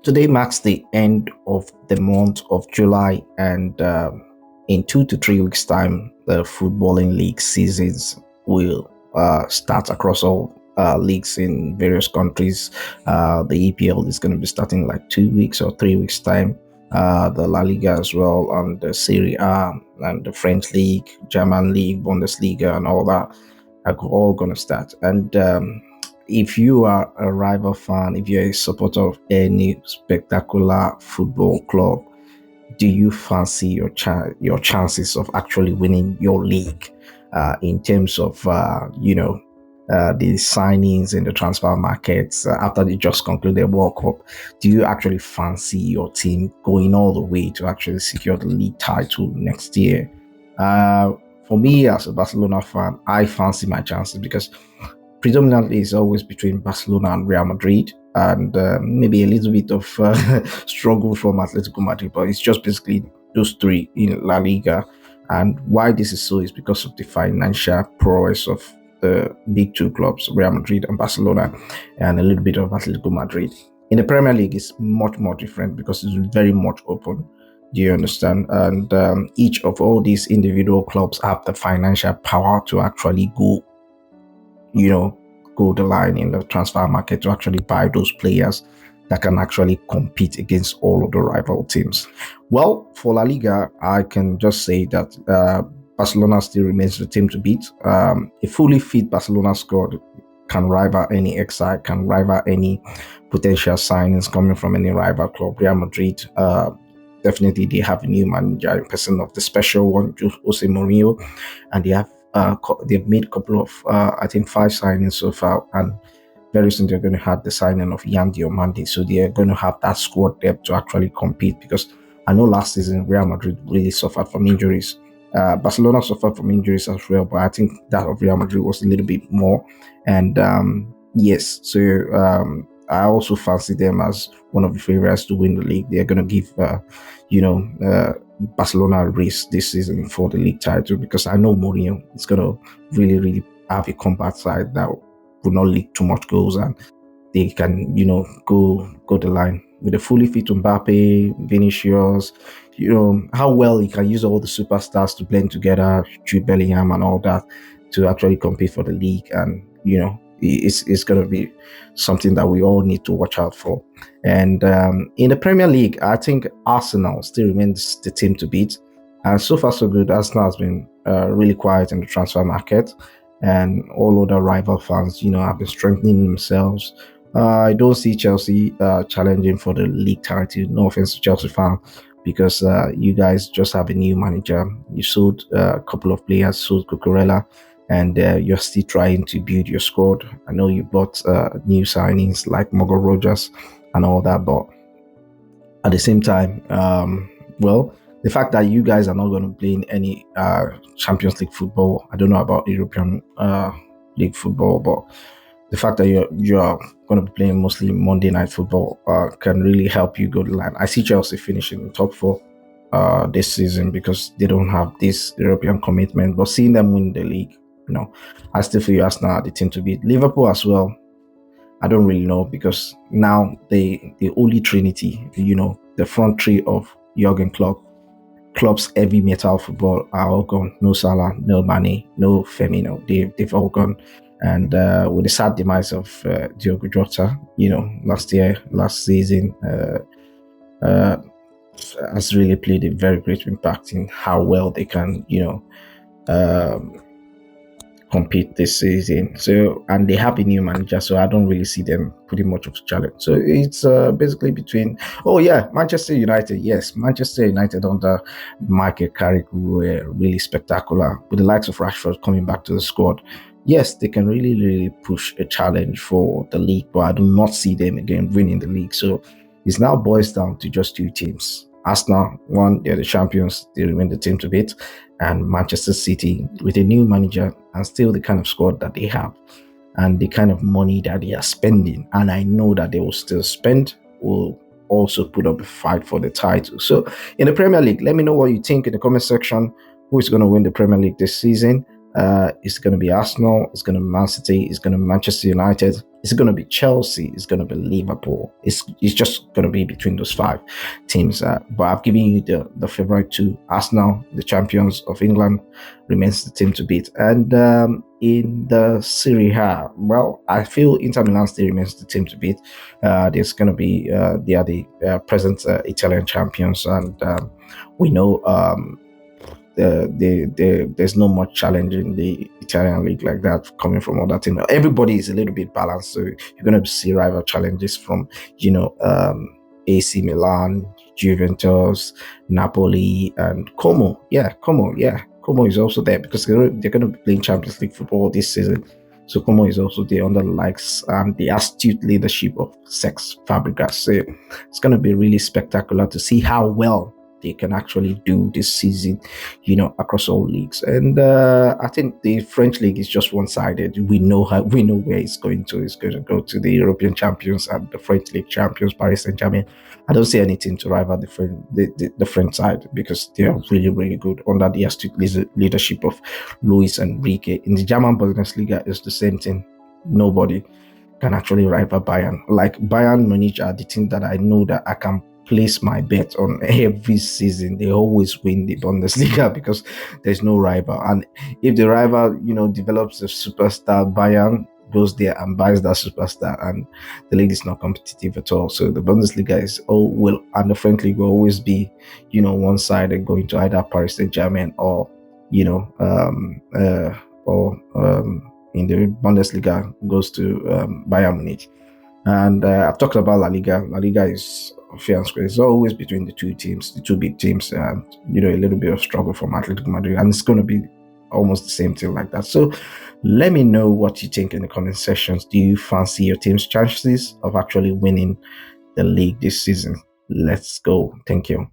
Today marks the end of the month of July, and in 2 to 3 weeks' time, the footballing league seasons will start across all leagues in various countries. The EPL is going to be starting like 2 weeks or 3 weeks' time. The La Liga as well, and the Serie A, and the French league, German league, Bundesliga, and all that are all going to start. And if you are a rival fan, if you're a supporter of any spectacular football club, do you fancy your chances of actually winning your league in terms of the signings in the transfer markets after they just concluded World Cup? Do you actually fancy your team going all the way to actually secure the league title next year? Uh, for me, as a Barcelona fan, I fancy my chances because predominantly it's always between Barcelona and Real Madrid, and maybe a little bit of struggle from Atletico Madrid, but it's just basically those three in La Liga. And why this is so is because of the financial prowess of the big two clubs, Real Madrid and Barcelona, and a little bit of Atletico Madrid. In the Premier League, it's much more different because it's very much open. Do you understand? And each of all these individual clubs have the financial power to actually go the line in the transfer market to actually buy those players that can actually compete against all of the rival teams. Well, for La Liga, I can just say that Barcelona still remains the team to beat. A fully fit Barcelona squad can rival any XI, can rival any potential signings coming from any rival club. Real Madrid, definitely they have a new manager in person of the special one, Jose Mourinho, and they've made a couple of I think 5 signings so far, and very soon they're going to have the signing of Yan Diomande, so they are going to have that squad depth to actually compete. Because I know last season Real Madrid really suffered from injuries. Barcelona suffered from injuries as well, but I think that of Real Madrid was a little bit more. And yes, so I also fancy them as one of the favorites to win the league. They're going to give, Barcelona a race this season for the league title, because I know Mourinho is going to really, really have a combat side that will not leak too much goals, and they can, go the line with a fully fit Mbappe, Vinicius. How well he can use all the superstars to blend together, Jude Bellingham and all that, to actually compete for the league. And it's going to be something that we all need to watch out for. And in the Premier League, I think Arsenal still remains the team to beat. And so far, so good. Arsenal has been really quiet in the transfer market, and all other rival fans, have been strengthening themselves. I don't see Chelsea challenging for the league title. No offense to Chelsea fan, because you guys just have a new manager. You sold a couple of players, sold Cucurella, and you're still trying to build your squad. I know you bought new signings like Morgan Rogers and all that, but at the same time, well, the fact that you guys are not going to play in any Champions League football, I don't know about European League football, but the fact that you're going to be playing mostly Monday night football can really help you go the line. I see Chelsea finishing in top 4 this season because they don't have this European commitment, but seeing them win the league, I still feel Arsenal are the team to beat. Liverpool as well, I don't really know, because now the Holy Trinity, the front three of Jurgen Klopp's heavy metal football are all gone. No Salah, no Mane, no Firmino. They've all gone. And with the sad demise of Diogo Jota, last season, has really played a very great impact in how well they can, compete this season. So, and they have a new manager, so I don't really see them putting much of a challenge. So it's basically between, Manchester United. Yes, Manchester United under Michael Carrick were really spectacular, with the likes of Rashford coming back to the squad. Yes, they can really, really push a challenge for the league, but I do not see them again winning the league. So it now boils down to just 2 teams. Arsenal, one, they're the champions, they remain the team to beat, and Manchester City, with a new manager and still the kind of squad that they have and the kind of money that they are spending, and I know that they will still spend, will also put up a fight for the title. So in the Premier League, let me know what you think in the comment section. Who is going to win the Premier League this season? It's going to be Arsenal. It's going to be Man City. It's going to be Manchester United. It's going to be Chelsea. It's going to be Liverpool. It's just going to be between those five teams. But I've given you the favorite two. Arsenal, the champions of England, remains the team to beat. And in the Serie A, well, I feel Inter Milan still remains the team to beat. There's going to be they are the present Italian champions, and we know there's no much challenge in the Italian league like that coming from other teams. Everybody is a little bit balanced, so you're going to see rival challenges from AC Milan, Juventus, Napoli, and Como. Como is also there because they're going to be playing Champions League football this season. So Como is also there under the likes and the astute leadership of Cesc Fabregas. So it's going to be really spectacular to see how well they can actually do this season, across all leagues. And I think the French league is just one-sided. We know where it's going to. It's going to go to the European champions and the French league champions, Paris Saint-Germain. I don't see anything to rival the French side because they are really, really good under the astute leadership of Luis Enrique. In the German Bundesliga, it's the same thing. Nobody can actually rival Bayern. Like Bayern Munich are the team that I know that I can place my bet on every season. They always win the Bundesliga because there's no rival. And if the rival, develops a superstar, Bayern goes there and buys that superstar, and the league is not competitive at all. So the Bundesliga and the French league will always be, one sided, going to either Paris Saint-Germain or, in the Bundesliga goes to Bayern Munich. And I've talked about La Liga. La Liga is fair and square. It's always between the two big teams, and a little bit of struggle from Atletico Madrid, and it's going to be almost the same thing like that. So let me know what you think in the comment sections. Do you fancy your team's chances of actually winning the league this season? Let's go. Thank you.